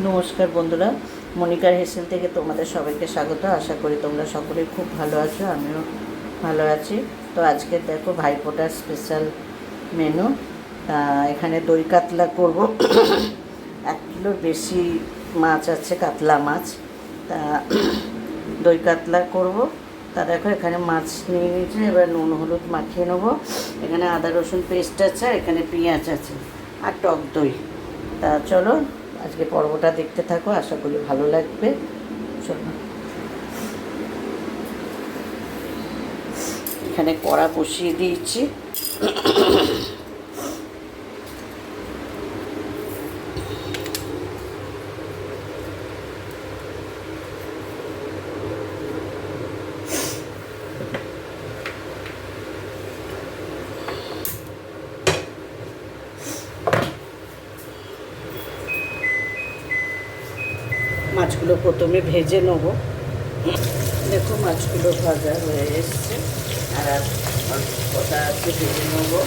নমস্কার বন্ধুরা, মনিকার হেসেল থেকে তোমাদের সবাইকে স্বাগত। আশা করি তোমরা সকলেই খুব ভালো আছো, আমিও ভালো আছি। তো আজকে দেখো ভাইফোঁটার স্পেশাল মেনু। তা এখানে দই কাতলা করব। 1 কিলোর বেশি মাছ আছে, কাতলা মাছ। তা দই কাতলা করব। তা দেখো এখানে মাছ নিয়ে নিয়েছি, এবার নুন হলুদ মাখিয়ে নেবো। এখানে আদা রসুন পেস্ট আছে, আর এখানে পেঁয়াজ আছে, আর টক দই। তা চলো আজকে পর্বটা দেখতে থাকো, আশা করি ভালো লাগবে। চলো, এখানে কড়া বসিয়ে দিয়েছি। মাছগুলো প্রথমে ভেজে নেবো। দেখো মাছগুলো ভাজা হয়ে এসছে, আর কটা আছে ভেজে নেবো।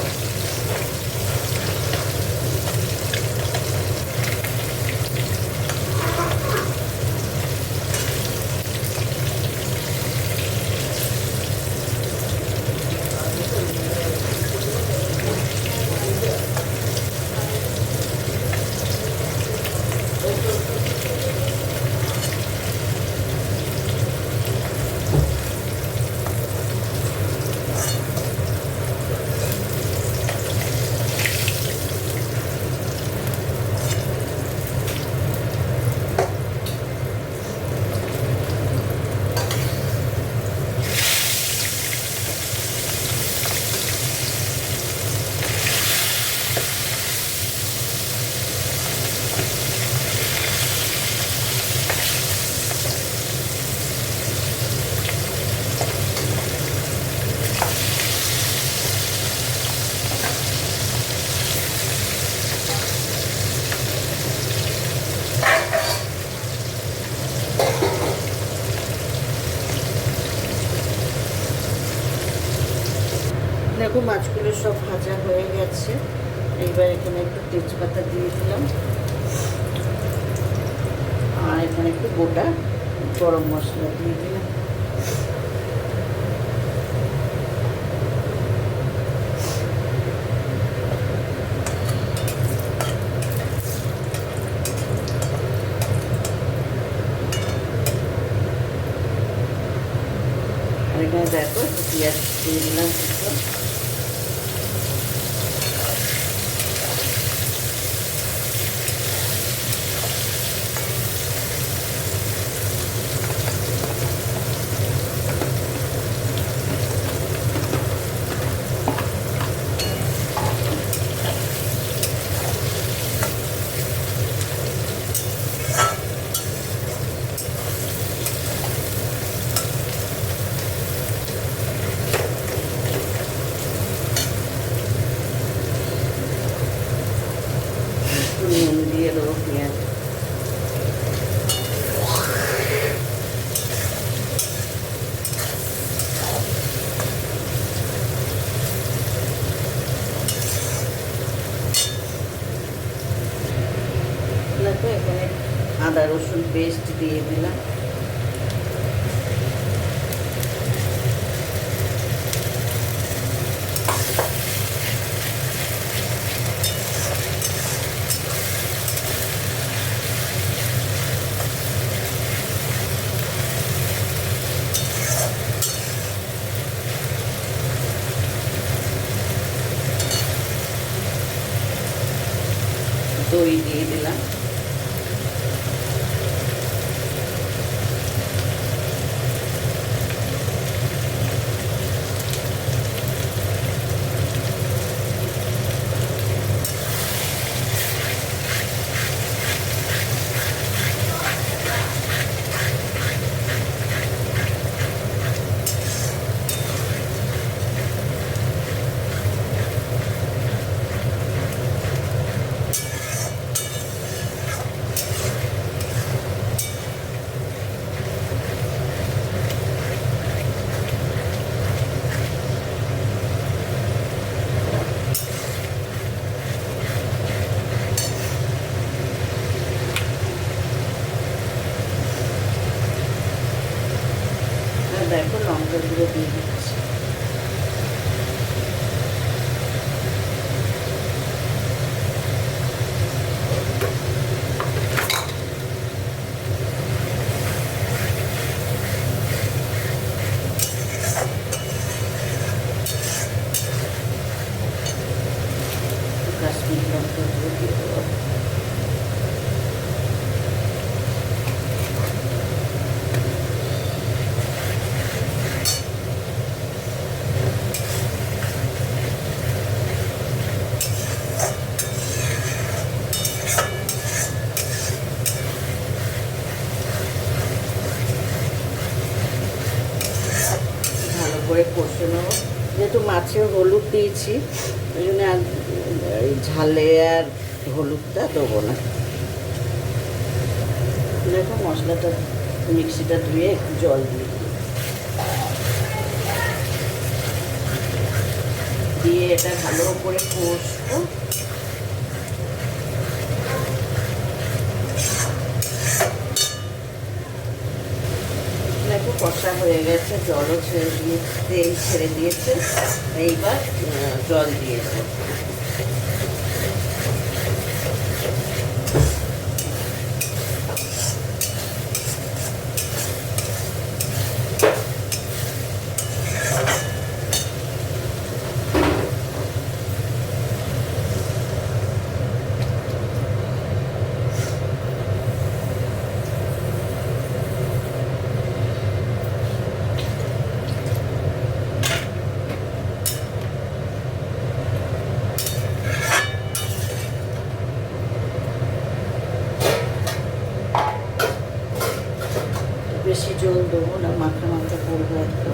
দেখো মাছগুলো সব ভাজা হয়ে গেছে। এইবার এখানে একটু তেজপাতা দিয়ে দিলাম, আর এখানে একটু গোটা গরম মশলা দিয়ে দিলাম। আর এখানে দেখো একটু পেঁয়াজ দিয়ে দিলাম কিছু। নুন দিয়ে দেবো পেঁয়াজ। দেখো এখানে আদা রসুন পেস্ট দিয়ে দিলাম। দই দিয়ে দিলাম। লঙ্কার গুঁড়ো দিয়ে দিচ্ছি। কাশ্মীরি লঙ্কার গুঁড়ো দিয়ে দেবো। ভালো করে কষে নেবো, যেহেতু মাছে হলুদ দিয়েছি ওই জন্য আর এই ঝালে আর হলুদটা দেবো না। দেখো মশলাটা মিক্সিটা ধুয়ে একটু জল দিয়ে এটা ভালো করে কষবো। দেখো কষা হয়ে গেছে, জলও ছেড়ে দিয়ে তেল ছেড়ে দিয়েছে। এইবার জল দিয়েছে। বেশি জল দেবো না, মাখা মাখা করবো একটু।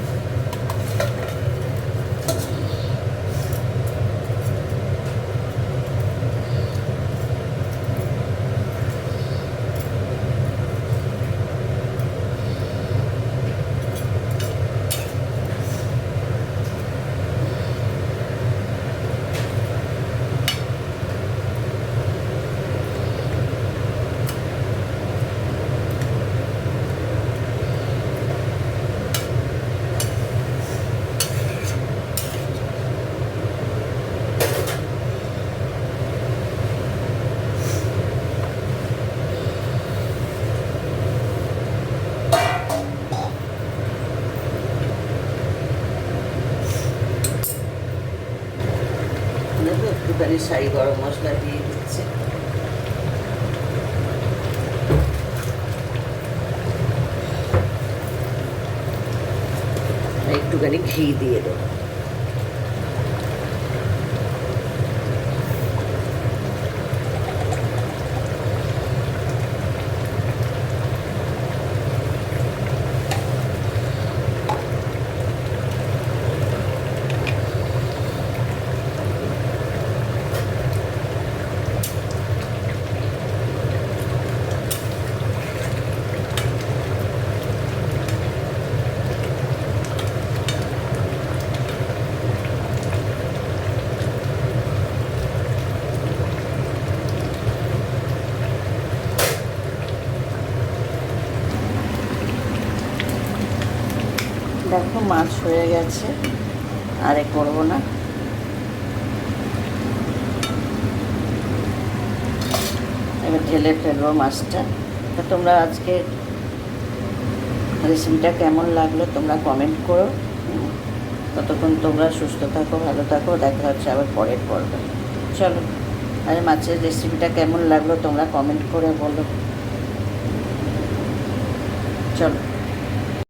একটুখানি সাই গরম মশলা দিয়ে দিচ্ছি। একটুখানি ঘি দিয়ে দেবো। দেখো মাছ হয়ে গেছে, আরে করবো না। এবার ঢেলে ফেলবো মাছটা। তা তোমরা আজকে রেসিপিটা কেমন লাগলো তোমরা কমেন্ট করো। ততক্ষণ তোমরা সুস্থ থাকো, ভালো থাকো, দেখা হচ্ছে আবার পরের পর্বে। চলো, আর মাছের রেসিপিটা কেমন লাগলো তোমরা কমেন্ট করে বলো। চলো।